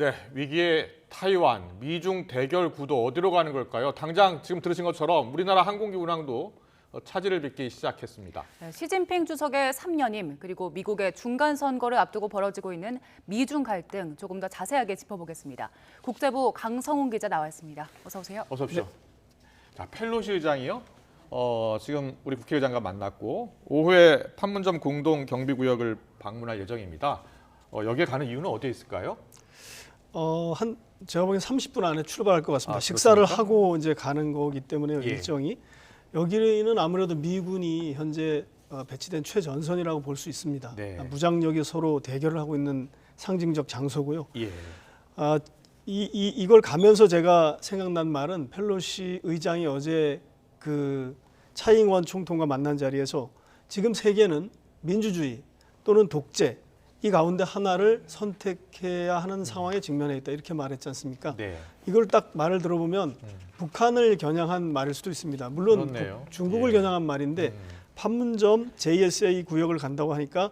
네, 위기의 타이완, 미중 대결 구도 어디로 가는 걸까요? 당장 지금 들으신 것처럼 우리나라 항공기 운항도 차질을 빚기 시작했습니다. 시진핑 주석의 3년임 그리고 미국의 중간 선거를 앞두고 벌어지고 있는 미중 갈등 조금 더 자세하게 짚어보겠습니다. 국제부 강성훈 기자 나와 있습니다. 어서 오세요. 어서 오십시오. 자, 펠로시 의장이요. 지금 우리 국회의장과 만났고 오후에 판문점 공동 경비구역을 방문할 예정입니다. 여기에 가는 이유는 어디에 있을까요? 제가 보기엔 30분 안에 출발할 것 같습니다. 아, 식사를 그렇습니까? 하고 이제 가는 거기 때문에 예. 일정이 여기는 아무래도 미군이 현재 배치된 최전선이라고 볼 수 있습니다. 네. 무장력이 서로 대결을 하고 있는 상징적 장소고요. 예. 이걸 가면서 제가 생각난 말은 펠로시 의장이 어제 그 차이잉원 총통과 만난 자리에서 지금 세계는 민주주의 또는 독재 이 가운데 하나를 선택해야 하는 상황에 직면해 있다 이렇게 말했지 않습니까? 네. 이걸 딱 말을 들어보면 북한을 겨냥한 말일 수도 있습니다. 물론 그렇네요. 중국을 예. 겨냥한 말인데 판문점 JSA 구역을 간다고 하니까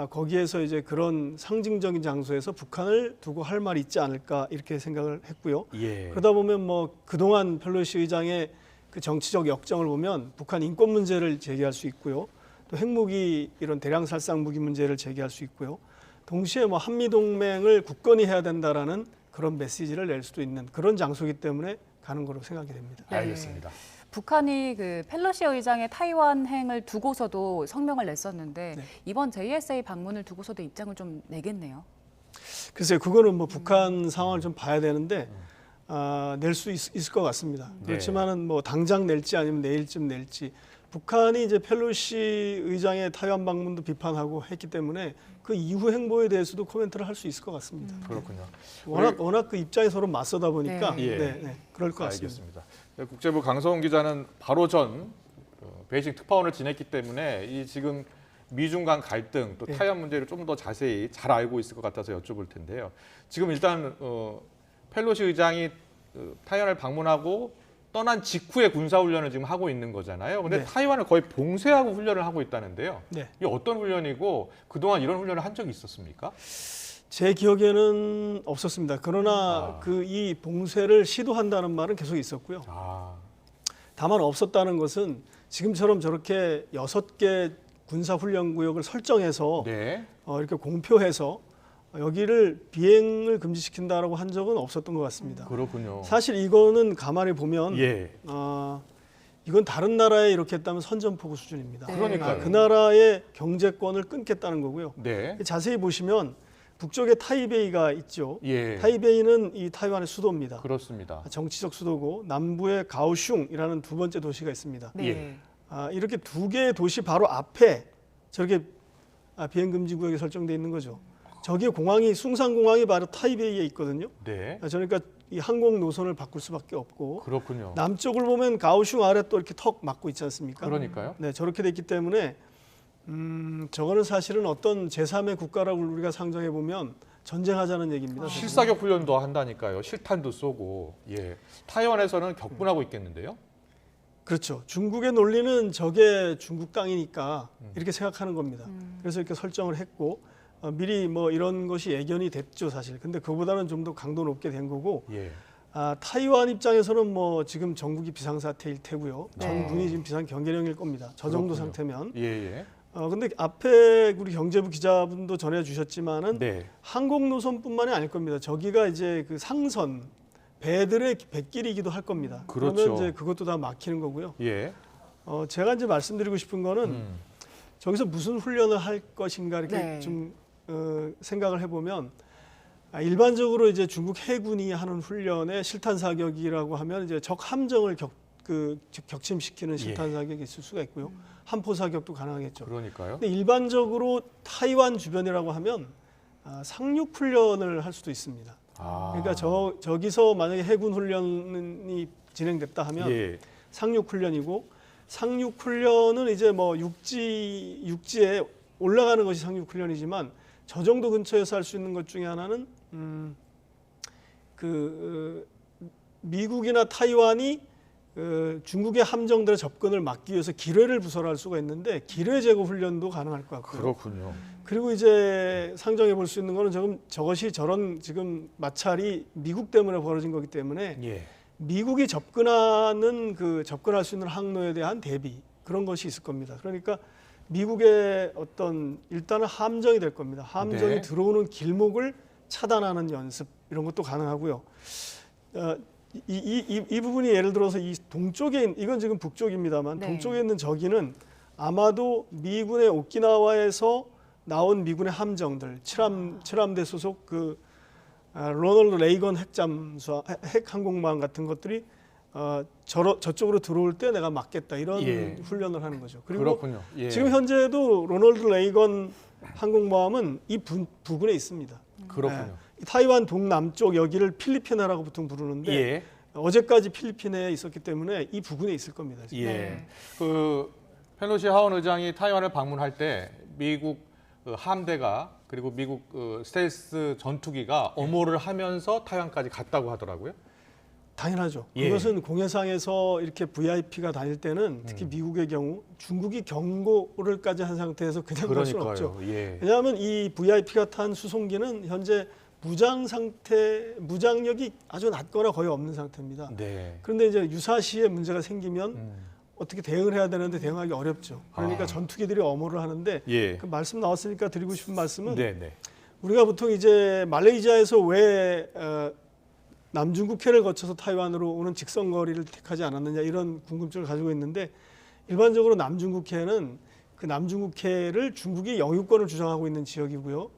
거기에서 이제 그런 상징적인 장소에서 북한을 두고 할 말이 있지 않을까 이렇게 생각을 했고요. 예. 그러다 보면 뭐 그동안 펠로시 의장의 그 정치적 역정을 보면 북한 인권 문제를 제기할 수 있고요. 또 핵무기 이런 대량 살상 무기 문제를 제기할 수 있고요. 동시에 뭐 한미 동맹을 굳건히 해야 된다라는 그런 메시지를 낼 수도 있는 그런 장소이기 때문에 가는 거로 생각이 됩니다. 네. 알겠습니다. 북한이 그 펠로시 의장의 타이완행을 두고서도 성명을 냈었는데 네. 이번 JSA 방문을 두고서도 입장을 좀 내겠네요. 글쎄요, 그거는 뭐 북한 상황을 좀 봐야 되는데 낼 수 있을 것 같습니다. 네. 그렇지만은 뭐 당장 낼지 아니면 내일쯤 낼지 북한이 이제 펠로시 의장의 타이완 방문도 비판하고 했기 때문에 그 이후 행보에 대해서도 코멘트를 할 수 있을 것 같습니다. 그렇군요. 워낙 그 입장이 서로 맞서다 보니까 네. 예. 그럴 것 같습니다. 알겠습니다. 네, 국제부 강성훈 기자는 바로 전 베이징 특파원을 지냈기 때문에 이 지금 미중 간 갈등 또 예. 타이완 문제를 좀 더 자세히 잘 알고 있을 것 같아서 여쭤볼 텐데요. 지금 일단 펠로시 의장이 타이완을 방문하고 떠난 직후에 군사훈련을 지금 하고 있는 거잖아요. 근데 네. 타이완을 거의 봉쇄하고 훈련을 하고 있다는데요. 네. 이게 어떤 훈련이고 그동안 이런 훈련을 한 적이 있었습니까? 제 기억에는 없었습니다. 그러나 그 이 봉쇄를 시도한다는 말은 계속 있었고요. 아, 다만 없었다는 것은 지금처럼 저렇게 6개 군사훈련구역을 설정해서 네. 이렇게 공표해서 여기를 비행을 금지시킨다라고 한 적은 없었던 것 같습니다. 그렇군요. 사실 이거는 가만히 보면 예. 이건 다른 나라에 이렇게 했다면 선전포고 수준입니다. 네. 그러니까요. 그 나라의 경제권을 끊겠다는 거고요. 네. 자세히 보시면 북쪽에 타이베이가 있죠. 예. 타이베이는 이 타이완의 수도입니다. 그렇습니다. 정치적 수도고 남부에 가오슝이라는 두 번째 도시가 있습니다. 네. 예. 이렇게 두 개의 도시 바로 앞에 저렇게 비행 금지 구역이 설정돼 있는 거죠. 저기 공항이 숭산공항이 바로 타이베이에 있거든요. 네. 그러니까 이 항공 노선을 바꿀 수밖에 없고 그렇군요. 남쪽을 보면 가오슝 아래 또 이렇게 턱 막고 있지 않습니까? 그러니까요. 네, 저렇게 됐기 때문에 저거는 사실은 어떤 제3의 국가라고 우리가 상정해 보면 전쟁하자는 얘기입니다. 실사격 훈련도 한다니까요. 실탄도 쏘고. 예. 타이완에서는 격분하고 있겠는데요. 그렇죠. 중국의 논리는 저게 중국 땅이니까 이렇게 생각하는 겁니다. 그래서 이렇게 설정을 했고 미리 뭐 이런 것이 예견이 됐죠, 사실. 근데 그보다는 좀 더 강도 높게 된 거고 예. 타이완 입장에서는 뭐 지금 전국이 비상사태일 테고요. 네. 전군이 지금 비상경계령일 겁니다. 저 정도 그렇군요. 상태면. 예, 예. 근데 앞에 우리 경제부 기자분도 전해주셨지만은 네. 항공 노선뿐만이 아닐 겁니다. 저기가 이제 그 상선 배들의 뱃길이기도 할 겁니다. 그렇죠. 그러면 이제 그것도 다 막히는 거고요. 예. 제가 이제 말씀드리고 싶은 거는 저기서 무슨 훈련을 할 것인가 이렇게 네. 좀 생각을 해보면 일반적으로 이제 중국 해군이 하는 훈련의 실탄 사격이라고 하면 이제 적 함정을 격침시키는 실탄 사격이 있을 수가 있고요. 함포 사격도 가능하겠죠. 그러니까요. 근데 일반적으로 타이완 주변이라고 하면 상륙 훈련을 할 수도 있습니다. 그러니까 저기서 만약에 해군 훈련이 진행됐다 하면 예. 상륙 훈련이고 상륙 훈련은 이제 뭐 육지에 올라가는 것이 상륙 훈련이지만 저 정도 근처에서 할 수 있는 것 중에 하나는 미국이나 타이완이 중국의 함정들의 접근을 막기 위해서 기뢰를 부설할 수가 있는데 기뢰 제거 훈련도 가능할 것 같고요. 그렇군요. 그리고 이제 상정해 볼 수 있는 거는 저것이 저런 지금 마찰이 미국 때문에 벌어진 거기 때문에 예. 미국이 접근할 수 있는 항로에 대한 대비 그런 것이 있을 겁니다. 그러니까 미국의 어떤 일단은 함정이 될 겁니다. 함정이 네. 들어오는 길목을 차단하는 연습 이런 것도 가능하고요. 이 부분이 예를 들어서 이 동쪽에 이건 지금 북쪽입니다만 네. 동쪽에 있는 저기는 아마도 미군의 오키나와에서 나온 미군의 함정들 칠함대 소속 로널드 레이건 핵 항공모함 같은 것들이 저쪽으로 들어올 때 내가 막겠다 이런 예. 훈련을 하는 거죠. 그리고 그렇군요. 예. 지금 현재도 로널드 레이건 항공모함은 이 부근에 있습니다. 그렇군요. 타이완 동남쪽 여기를 필리핀해라고 보통 부르는데 예. 어제까지 필리핀에 있었기 때문에 이 부근에 있을 겁니다. 지금. 예. 네. 그 펠로시 하원 의장이 타이완을 방문할 때 미국 함대가 그리고 미국 스텔스 전투기가 엄호를 하면서 타이완까지 갔다고 하더라고요. 당연하죠. 예. 그것은 공해상에서 이렇게 VIP가 다닐 때는 특히 미국의 경우 중국이 경고를까지 한 상태에서 그냥 갈 수는 없죠. 그러니까요. 예. 왜냐하면 이 VIP가 탄 수송기는 현재 무장력이 아주 낮거나 거의 없는 상태입니다. 네. 그런데 이제 유사시에 문제가 생기면 어떻게 대응을 해야 되는데 대응하기 어렵죠. 그러니까 전투기들이 엄호를 하는데 예. 그 말씀 나왔으니까 드리고 싶은 말씀은 네, 네. 우리가 보통 이제 말레이시아에서 왜 남중국해를 거쳐서 타이완으로 오는 직선거리를 택하지 않았느냐 이런 궁금증을 가지고 있는데 일반적으로 남중국해는 그 남중국해를 중국이 영유권을 주장하고 있는 지역이고요.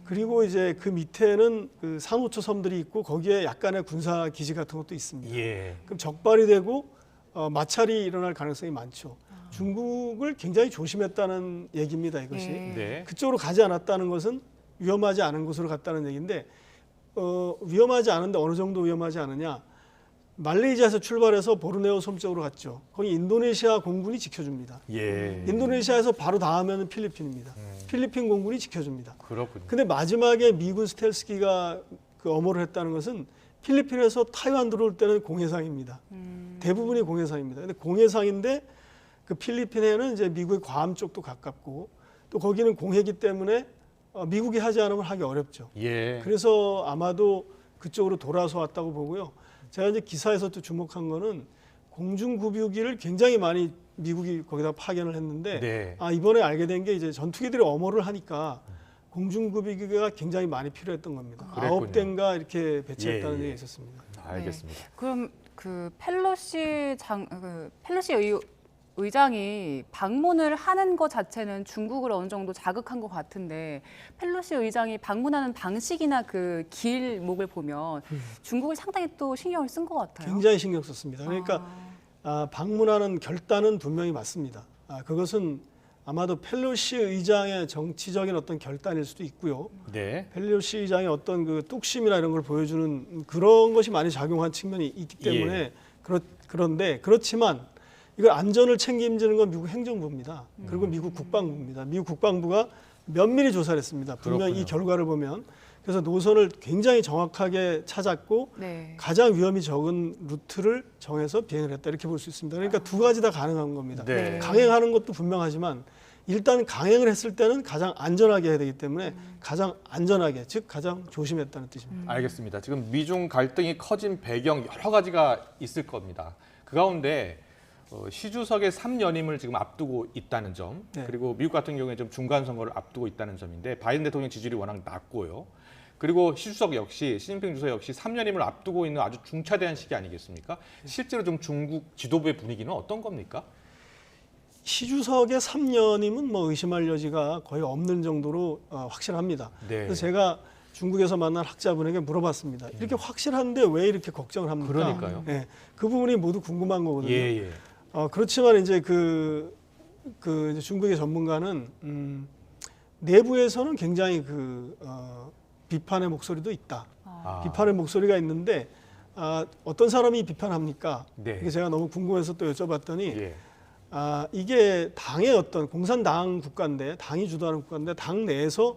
그리고 이제 그 밑에는 그 산호초 섬들이 있고 거기에 약간의 군사 기지 같은 것도 있습니다. 예. 그럼 적발이 되고 마찰이 일어날 가능성이 많죠. 중국을 굉장히 조심했다는 얘기입니다. 이것이. 예. 네. 그쪽으로 가지 않았다는 것은 위험하지 않은 곳으로 갔다는 얘기인데 위험하지 않은데 어느 정도 위험하지 않으냐. 말레이시아에서 출발해서 보르네오 섬 쪽으로 갔죠. 거기 인도네시아 공군이 지켜줍니다. 예. 인도네시아에서 바로 닿으면 필리핀입니다. 필리핀 공군이 지켜줍니다. 그렇군요. 근데 마지막에 미군 스텔스기가 그 엄호를 했다는 것은 필리핀에서 타이완 들어올 때는 공해상입니다. 대부분이 공해상입니다. 근데 공해상인데 그 필리핀에는 이제 미국의 괌 쪽도 가깝고 또 거기는 공해기 때문에 미국이 하지 않으면 하기 어렵죠. 예. 그래서 아마도 그쪽으로 돌아서 왔다고 보고요. 제가 이제 기사에서 또 주목한 거는 공중구비기를 굉장히 많이 미국이 거기다 파견을 했는데 네. 이번에 알게 된 게 이제 전투기들이 엄호를 하니까 공중구비기가 굉장히 많이 필요했던 겁니다. 그랬군요. 9대인가 이렇게 배치했다는 예, 예. 얘기가 있었습니다. 알겠습니다. 그럼 그 펠로시 의장이 방문을 하는 것 자체는 중국을 어느 정도 자극한 것 같은데 펠로시 의장이 방문하는 방식이나 그 길목을 보면 중국을 상당히 또 신경을 쓴 것 같아요. 굉장히 신경 썼습니다. 그러니까 방문하는 결단은 분명히 맞습니다. 그것은 아마도 펠로시 의장의 정치적인 어떤 결단일 수도 있고요. 네. 펠로시 의장의 어떤 그 뚝심이나 이런 걸 보여주는 그런 것이 많이 작용한 측면이 있기 때문에 예. 그런데 그렇지만 이걸 안전을 책임지는 건 미국 행정부입니다. 그리고 미국 국방부입니다. 미국 국방부가 면밀히 조사를 했습니다. 분명히 이 그렇군요. 결과를 보면 그래서 노선을 굉장히 정확하게 찾았고 네. 가장 위험이 적은 루트를 정해서 비행을 했다 이렇게 볼 수 있습니다. 그러니까 두 가지 다 가능한 겁니다. 네. 강행하는 것도 분명하지만 일단 강행을 했을 때는 가장 안전하게 해야 되기 때문에 가장 안전하게 즉 가장 조심했다는 뜻입니다. 알겠습니다. 지금 미중 갈등이 커진 배경 여러 가지가 있을 겁니다. 그 가운데 시 주석의 3연임을 지금 앞두고 있다는 점, 네. 그리고 미국 같은 경우에 좀 중간 선거를 앞두고 있다는 점인데 바이든 대통령 지지율이 워낙 낮고요. 그리고 시 주석 역시 시진핑 주석 역시 3연임을 앞두고 있는 아주 중차대한 시기 아니겠습니까? 실제로 좀 중국 지도부의 분위기는 어떤 겁니까? 시 주석의 3년임은 뭐 의심할 여지가 거의 없는 정도로 확실합니다. 네. 그래서 제가 중국에서 만난 학자분에게 물어봤습니다. 이렇게 확실한데 왜 이렇게 걱정을 합니까? 그러니까요. 네, 그 부분이 모두 궁금한 거거든요. 예, 예. 그렇지만 이제 그 이제 중국의 전문가는 내부에서는 굉장히 비판의 목소리도 있다. 비판의 목소리가 있는데 어떤 사람이 비판합니까? 네. 이게 제가 너무 궁금해서 또 여쭤봤더니 예. 이게 당의 어떤 공산당 국가인데 당이 주도하는 국가인데 당 내에서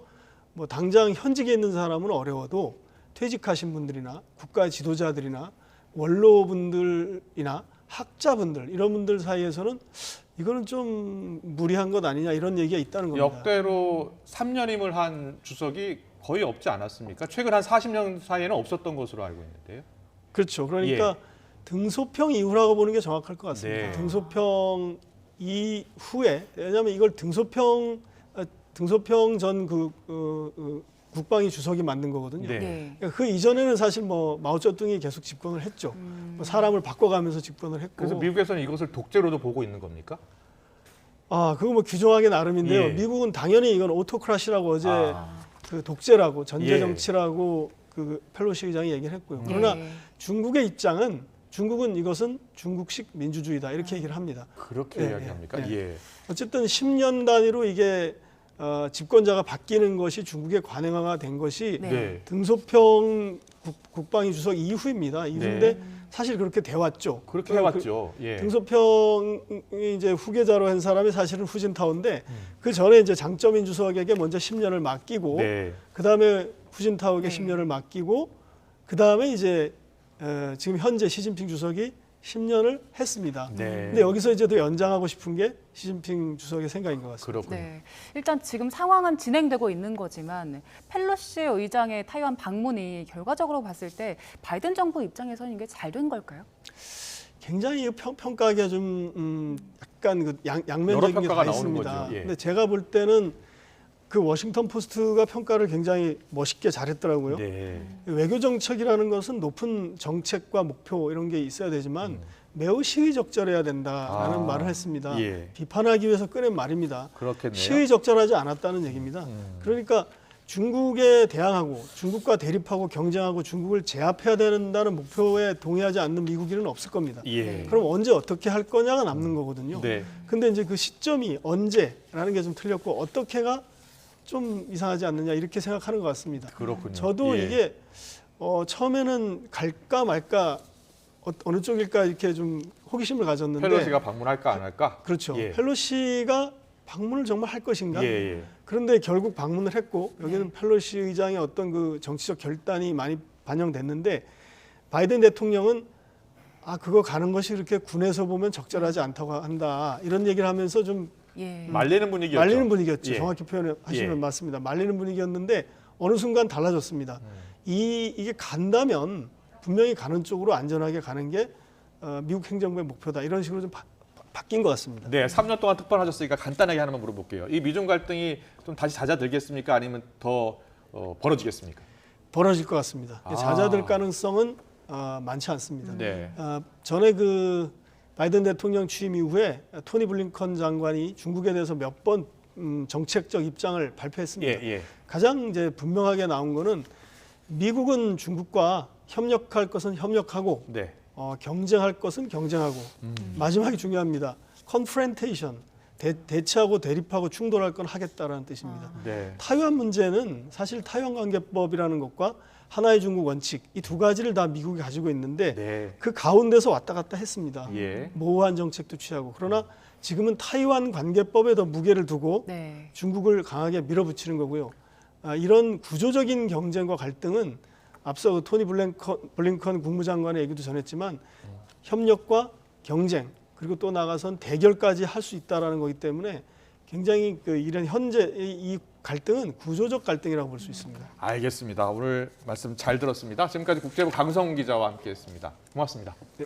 뭐 당장 현직에 있는 사람은 어려워도 퇴직하신 분들이나 국가 지도자들이나 원로분들이나 학자분들 이런 분들 사이에서는 이거는 좀 무리한 것 아니냐 이런 얘기가 있다는 겁니다. 역대로 3년임을 한 주석이 거의 없지 않았습니까? 최근 한 40년 사이에는 없었던 것으로 알고 있는데요. 그렇죠. 그러니까 등소평 이후라고 보는 게 정확할 것 같습니다. 네. 등소평 이후에 왜냐하면 이걸 등소평 전 국방위 주석이 만든 거거든요. 네. 네. 그러니까 그 이전에는 사실 뭐 마오쩌둥이 계속 집권을 했죠. 뭐 사람을 바꿔가면서 집권을 했고. 그래서 미국에서는 이것을 독재로도 보고 있는 겁니까? 아 그거 뭐 규정하기 나름인데요. 예. 미국은 당연히 이건 오토크라시라고 어제 아. 그 독재라고 전제 예. 정치라고 그 펠로시 의장이 얘기를 했고요. 그러나 네. 중국의 입장은 중국은 이것은 중국식 민주주의다 이렇게 얘기를 합니다. 그렇게 예, 이야기합니까? 예, 예. 어쨌든 10년 단위로 이게 집권자가 바뀌는 것이 중국의 관행화가 된 것이 네. 네. 등소평 국방위 주석 이후입니다. 이후인데 네. 사실 그렇게 돼 왔죠. 그렇게 해왔죠. 예. 등소평이 이제 후계자로 한 사람이 사실은 후진타오인데 그 전에 이제 장쩌민 주석에게 먼저 10년을 맡기고 네. 그 다음에 후진타오에게 네. 10년을 맡기고 그 다음에 이제 지금 현재 시진핑 주석이 10년을 했습니다. 네. 근데 여기서 이제 더 연장하고 싶은 게 시진핑 주석의 생각인 것 같습니다. 그렇군요. 네. 일단 지금 상황은 진행되고 있는 거지만 펠로시 의장의 타이완 방문이 결과적으로 봤을 때 바이든 정부 입장에서는 이게 잘 된 걸까요? 굉장히 평가하기가 좀 약간 그 여러 양면적인 게 평가가 다 나오는 있습니다. 거죠. 예. 근데 제가 볼 때는 그 워싱턴 포스트가 평가를 굉장히 멋있게 잘했더라고요. 네. 외교 정책이라는 것은 높은 정책과 목표 이런 게 있어야 되지만 매우 시의적절해야 된다라는 아, 말을 했습니다. 예. 비판하기 위해서 꺼낸 말입니다. 그렇겠네요. 시의적절하지 않았다는 얘기입니다. 그러니까 중국에 대항하고 중국과 대립하고 경쟁하고 중국을 제압해야 된다는 목표에 동의하지 않는 미국인은 없을 겁니다. 예. 그럼 언제 어떻게 할 거냐가 남는 거거든요. 네. 근데 이제 그 시점이 언제라는 게 좀 틀렸고 어떻게가 좀 이상하지 않느냐 이렇게 생각하는 것 같습니다. 그렇군요. 저도 예. 이게 처음에는 갈까 말까 어느 쪽일까 이렇게 좀 호기심을 가졌는데 펠로시가 방문할까 안 할까? 그렇죠. 예. 펠로시가 방문을 정말 할 것인가? 예, 예. 그런데 결국 방문을 했고 여기는 펠로시 의장의 어떤 그 정치적 결단이 많이 반영됐는데 바이든 대통령은 그거 가는 것이 그렇게 군에서 보면 적절하지 않다고 한다 이런 얘기를 하면서 좀 예. 말리는 분위기였죠. 말리는 분위기였죠. 예. 정확히 표현하시면 예. 맞습니다. 말리는 분위기였는데 어느 순간 달라졌습니다. 이게 간다면 분명히 가는 쪽으로 안전하게 가는 게 미국 행정부의 목표다. 이런 식으로 좀 바뀐 것 같습니다. 네, 3년 동안 특파하셨으니까 간단하게 하나만 물어볼게요. 이 미중 갈등이 좀 다시 잦아들겠습니까? 아니면 더 벌어지겠습니까? 벌어질 것 같습니다. 아. 잦아들 가능성은 많지 않습니다. 네. 전에 그 바이든 대통령 취임 이후에 토니 블링컨 장관이 중국에 대해서 몇 번 정책적 입장을 발표했습니다. 예, 예. 가장 이제 분명하게 나온 거는 미국은 중국과 협력할 것은 협력하고 네. 경쟁할 것은 경쟁하고 마지막이 중요합니다. 컨프렌테이션 대치하고 대립하고 충돌할 건 하겠다라는 뜻입니다. 네. 타이완 문제는 사실 타이완 관계법이라는 것과 하나의 중국 원칙 이 두 가지를 다 미국이 가지고 있는데 네. 그 가운데서 왔다 갔다 했습니다. 예. 모호한 정책도 취하고 그러나 지금은 타이완 관계법에 더 무게를 두고 네. 중국을 강하게 밀어붙이는 거고요. 이런 구조적인 경쟁과 갈등은 앞서 그 토니 블링컨 국무장관의 얘기도 전했지만 협력과 경쟁 그리고 또 나가선 대결까지 할 수 있다라는 거기 때문에 굉장히 이런 현재 이 갈등은 구조적 갈등이라고 볼 수 있습니다. 알겠습니다. 오늘 말씀 잘 들었습니다. 지금까지 국제부 강성훈 기자와 함께했습니다. 고맙습니다. 네,